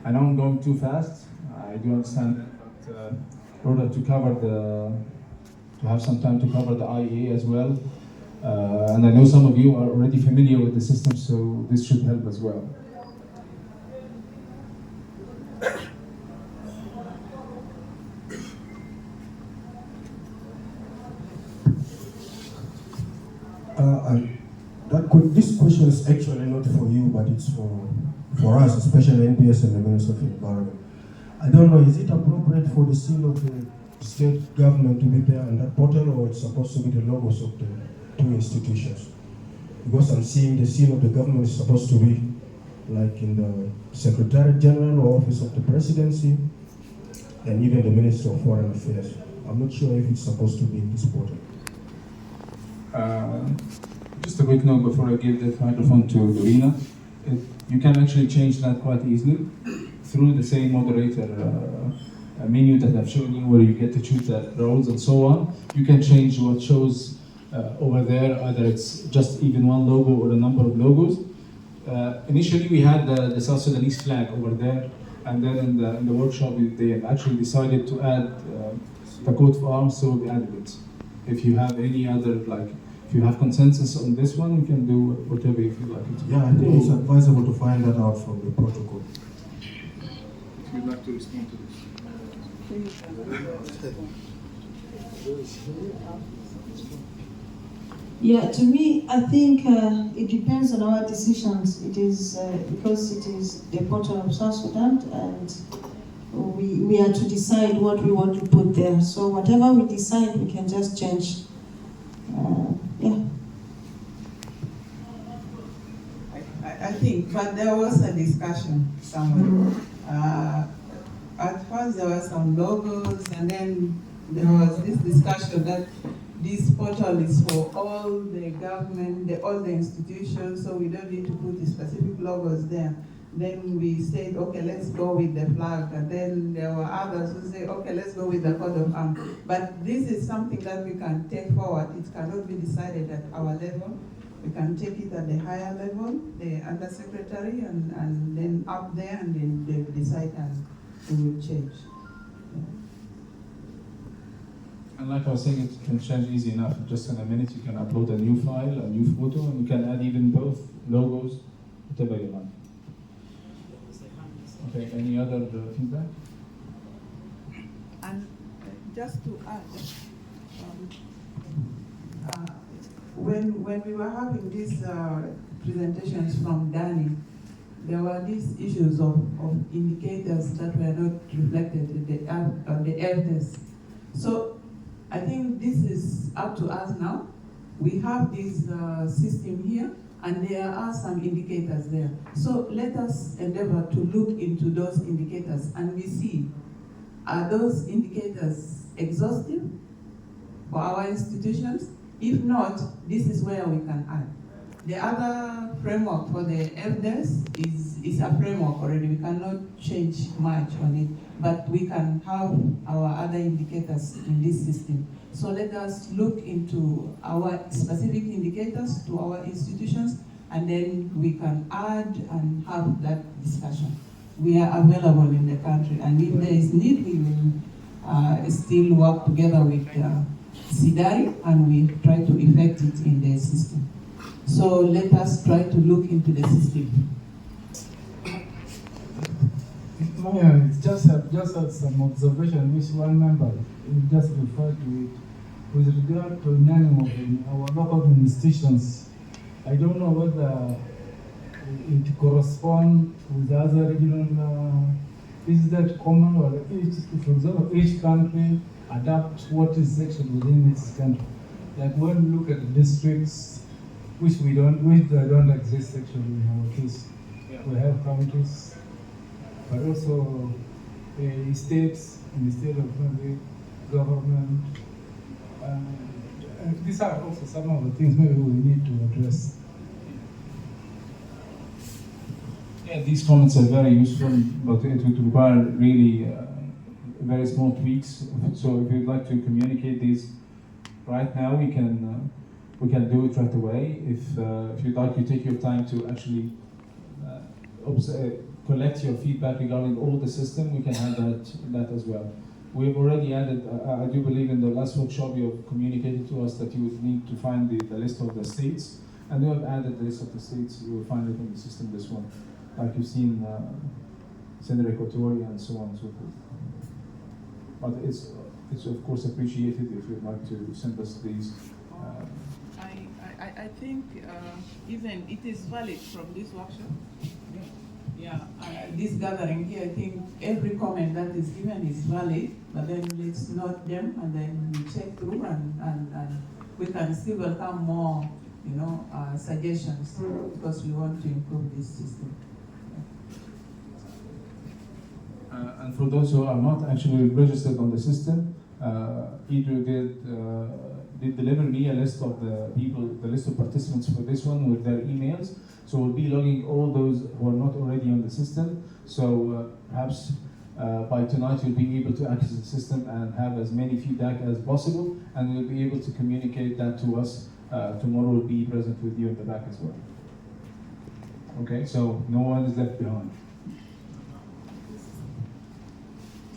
I know I'm going too fast. I do understand that, but in order to cover to have some time to cover the IEA as well, and I know some of you are already familiar with the system, so this should help as well. This question is actually not for you, but it's for us, especially NPS and the Minister of Environment. I don't know, is it appropriate for the seal of the state government to be there on that portal, or it's supposed to be the logos of the two institutions? Because I'm seeing the seal of the government is supposed to be like in the Secretary General or Office of the Presidency, and even the Minister of Foreign Affairs. I'm not sure if it's supposed to be in this portal. Just a quick note before I give the microphone to Dorina. You can actually change that quite easily through the same moderator menu that I've shown you, where you get to choose the roles and so on. You can change what shows over there, either it's just even one logo or a number of logos. Initially, we had the South Sudanese flag over there, and then in the workshop, they actually decided to add the coat of arms, so we added it. If you have any other, if you have consensus on this one, you can do whatever you feel like it. Yeah, I think it's advisable to find that out from the protocol. If you'd like to respond to this. Yeah, to me, I think it depends on our decisions. It is because it is the portal of South Sudan, and we are to decide what we want to put there. So whatever we decide, we can just change. Yeah. I think, but there was a discussion somewhere. At first there were some logos, and then there was this discussion that this portal is for all the government, all the institutions, so we don't need to put the specific logos there. Then we said, okay, let's go with the flag. And then there were others who say, okay, let's go with the coat of arms. But this is something that we can take forward. It cannot be decided at our level. We can take it at the higher level, the undersecretary, and then up there, and then they decide and we will change. Yeah. And like I was saying, it can change easy enough. Just in a minute, you can upload a new file, a new photo, and you can add even both logos, whatever you like. Okay, any other feedback? And just to add, when we were having these presentations from Danny, there were these issues of indicators that were not reflected in the FDES. So I think this is up to us now. We have this system here, and there are some indicators there. So let us endeavor to look into those indicators, and we see, are those indicators exhaustive for our institutions? If not, this is where we can add. The other framework for the FDES is a framework already. We cannot change much on it, but we can have our other indicators in this system. So let us look into our specific indicators to our institutions, and then we can add and have that discussion. We are available in the country, and if there is need, we will still work together with CCCD, and we try to effect it in the system. So let us try to look into the system. Maya, just had some observation which one member just referred to it. With regard to naming of our local institutions, I don't know whether it corresponds with other regional, is that common, or each, for example, each country adapt what is actually within its country. Like when we look at the districts, which they don't exist actually in our case. Yeah. We have counties, but also states, in the state of government. These are also some of the things maybe we need to address. Yeah, these comments are very useful, but it would require really very small tweaks. So if you'd like to communicate these right now, we can do it right away. If you'd like to take your time to actually collect your feedback regarding all the system, we can add that as well. We've already added, I do believe in the last workshop you have communicated to us that you would need to find the list of the states, and we have added the list of the states. You will find it in the system, this one. Like you've seen Senator Equatoria and so on and so forth. But it's of course appreciated if you'd like to send us these. I think even it is valid from this workshop. Yeah, this gathering here, I think every comment that is given is valid, but then let's note them and then we check through and we can still welcome more, suggestions because we want to improve this system. And for those who are not actually registered on the system, Idru did deliver me a list of the people, the list of participants for this one with their emails. So we'll be logging all those who are not already on the system. So perhaps by tonight you'll be able to access the system and have as many feedback as possible, and we'll be able to communicate that to us. Tomorrow we'll be present with you in the back as well. Okay, so no one is left behind.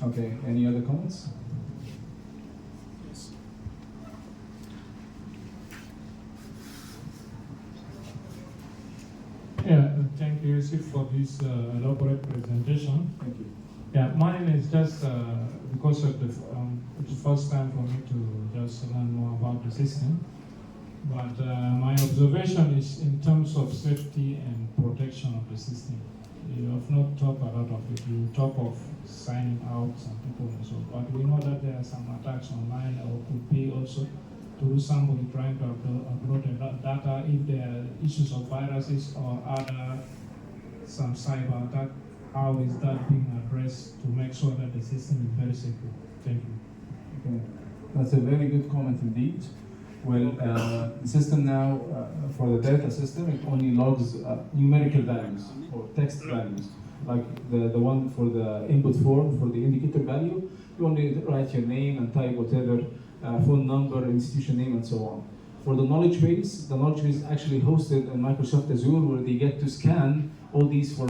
Okay, any other comments? Yes. Yeah, thank you, Yusuf, for this elaborate presentation. Thank you. Yeah, mine is just because of it's the first time for me to just learn more about the system. But my observation is in terms of safety and protection of the system. You have not talked a lot of it. You talk of signing out some people and so, but we know that there are some attacks online, or could be also through somebody trying to upload data if there are issues of viruses or other some cyber attack. How is that being addressed to make sure that the system is very secure? Thank you. Okay. That's a very good comment indeed. Well, the system now, for the data system, it only logs numerical values or text values. Like the one for the input form, for the indicator value, you only write your name and type whatever, phone number, institution name, and so on. For the knowledge base is actually hosted on Microsoft Azure, where they get to scan all these for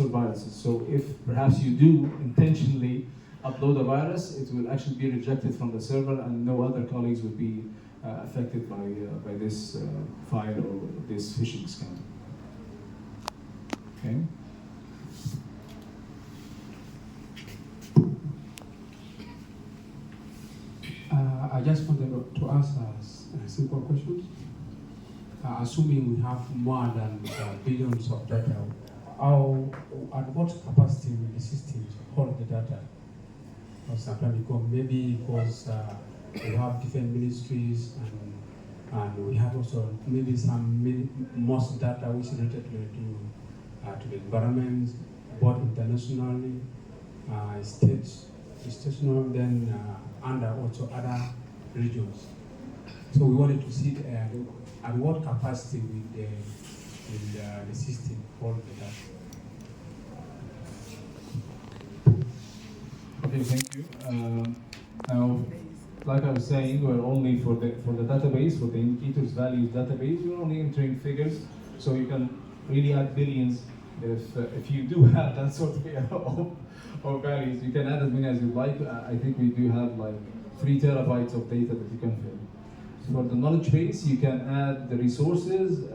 viruses. So if perhaps you do intentionally upload a virus, it will actually be rejected from the server, and no other colleagues will be affected by this file or this phishing scam. Okay. I just wanted to ask a simple question. Assuming we have more than billions of data, at what capacity will the system hold the data? Or sometimes maybe because we have different ministries and we have also maybe most data which is related to the environment, both internationally, stational, then under also other regions. So we wanted to see at what capacity will the system hold the data. Okay, thank you. Now, like I was saying, we're only for the database, for the indicators values database, we're only entering figures, so you can really add billions if you do have that sort of values. You can add as many as you like. I think we do have like 3 terabytes of data that you can fill. For the knowledge base, you can add the resources.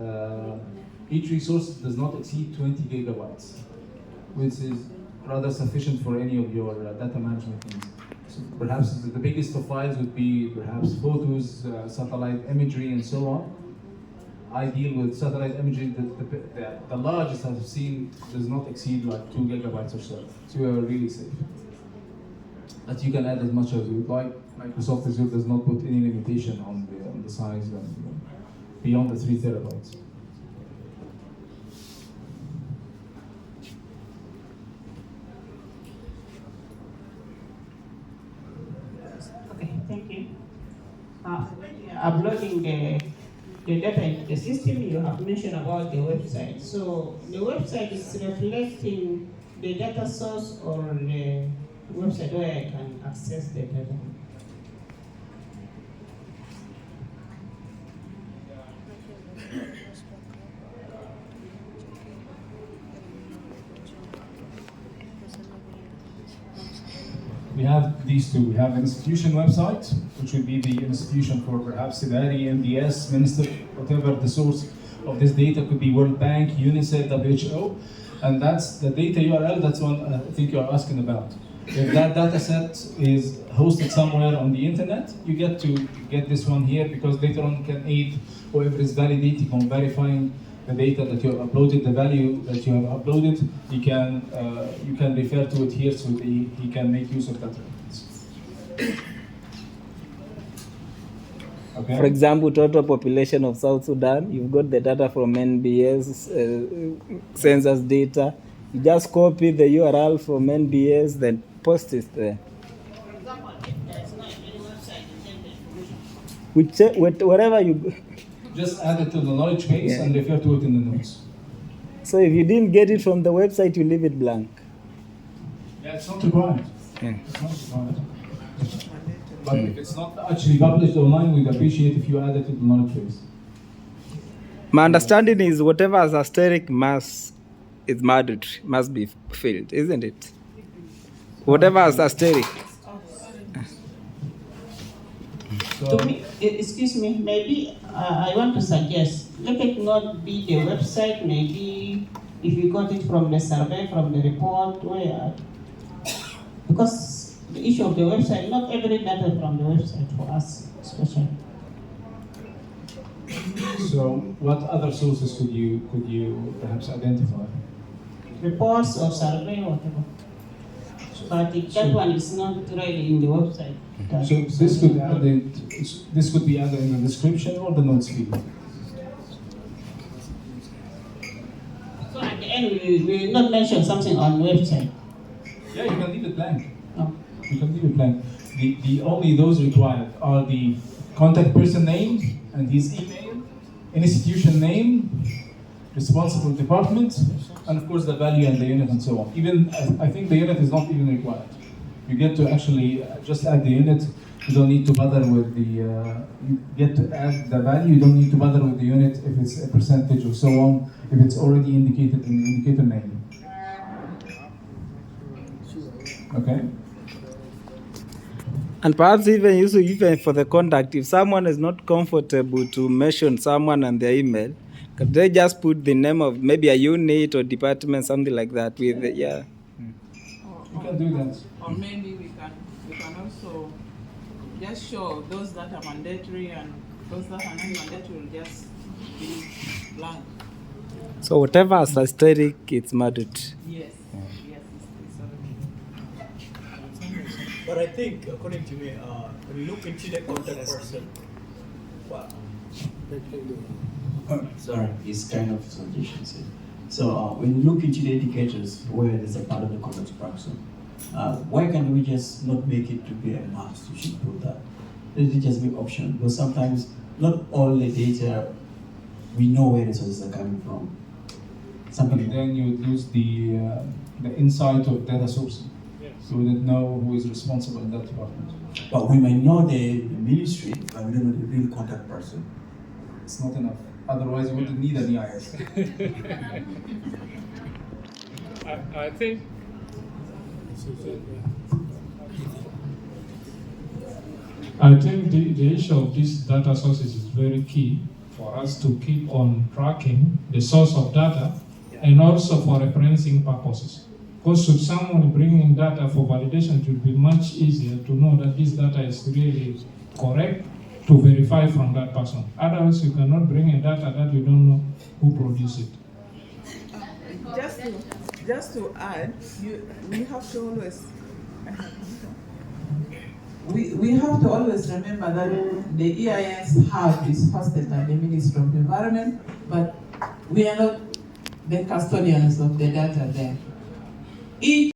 Each resource does not exceed 20 gigabytes, which is rather sufficient for any of your data management needs. So perhaps the biggest of files would be perhaps photos, satellite imagery, and so on. I deal with satellite imagery. The largest I've seen does not exceed like 2 gigabytes or so. So you are really safe. But you can add as much as you would like. Microsoft Azure does not put any limitation on the size and beyond the 3 terabytes. Okay, thank you. Uploading the data into the system, you have mentioned about the website. So the website is reflecting the data source or the website where I can access the data. we have these two. We have an institution website, which would be the institution for perhaps CCCD, FDES, Minister, whatever the source of this data could be, World Bank, UNICEF, WHO, and that's the data URL. That's one I think you're asking about. If that data set is hosted somewhere on the internet, you get to get this one here, because later on can aid whoever is validating or verifying the data that you have uploaded, the value that you have uploaded. You can refer to it here, so he can make use of that reference. Okay. For example, total population of South Sudan, you've got the data from NBS, census data. You just copy the URL from NBS, then post it there. For example, if there's not any website, you send the information. Wherever you Just add it to the knowledge base and refer to it in the notes. So if you didn't get it from the website, you leave it blank. Yeah, it's not required. Yeah. It's not required. But if it's not actually published online, we'd appreciate if you add it to the knowledge base. My understanding is whatever is asterisk is mandatory, must be filled, isn't it? Whatever is asterisk. So, To me, excuse me, maybe I want to suggest, let it not be the website, maybe if you got it from the survey, from the report, where, because the issue of the website, not every data from the website for us, especially. so what other sources could you perhaps identify? Reports or survey, whatever. But if that one is not really in the website. So this could be added in the description or the notes field. So at the end, we will not mention something on website. Yeah, you can leave it blank. No. You can leave it blank. The only those required are the contact person name and his email, institution name, responsible department, and of course the value and the unit and so on. Even I think the unit is not even required. You get to actually just add the unit. You don't need to bother with the. You get to add the value. You don't need to bother with the unit if it's a percentage or so on. If it's already indicated in the indicator name. Okay. And perhaps even for the contact, if someone is not comfortable to mention someone and their email, could they just put the name of maybe a unit or department, something like that with the, yeah. You can do that. Or maybe we can also just show those that are mandatory and those that are not mandatory will just be blank. So whatever is asterisk, it's mandatory. Yes. Yes, it's already. But I think, according to me, when you look into the contact person, wow. Sorry, it's kind of suggestions here. So when you look into the indicators where there's a part of the contact person, why can't we just not make it to be a must? You should put that. Let it just be option, because sometimes not all the data we know where the sources are coming from. And then you would lose the insight of data sourcing. Yes. So we wouldn't know who is responsible in that department. But we might know the ministry, but we don't know the real contact person. It's not enough. Otherwise, you wouldn't need an EIS. I think the issue of these data sources is very key for us to keep on tracking the source of data and also for referencing purposes. Because should someone bring in data for validation, it will be much easier to know that this data is really correct to verify from that person. Otherwise, you cannot bring in data that you don't know who produced it. Just to add, we have to always we have to always remember that the EIS hub is hosted by the Ministry of Environment, but we are not the custodians of the data there. Each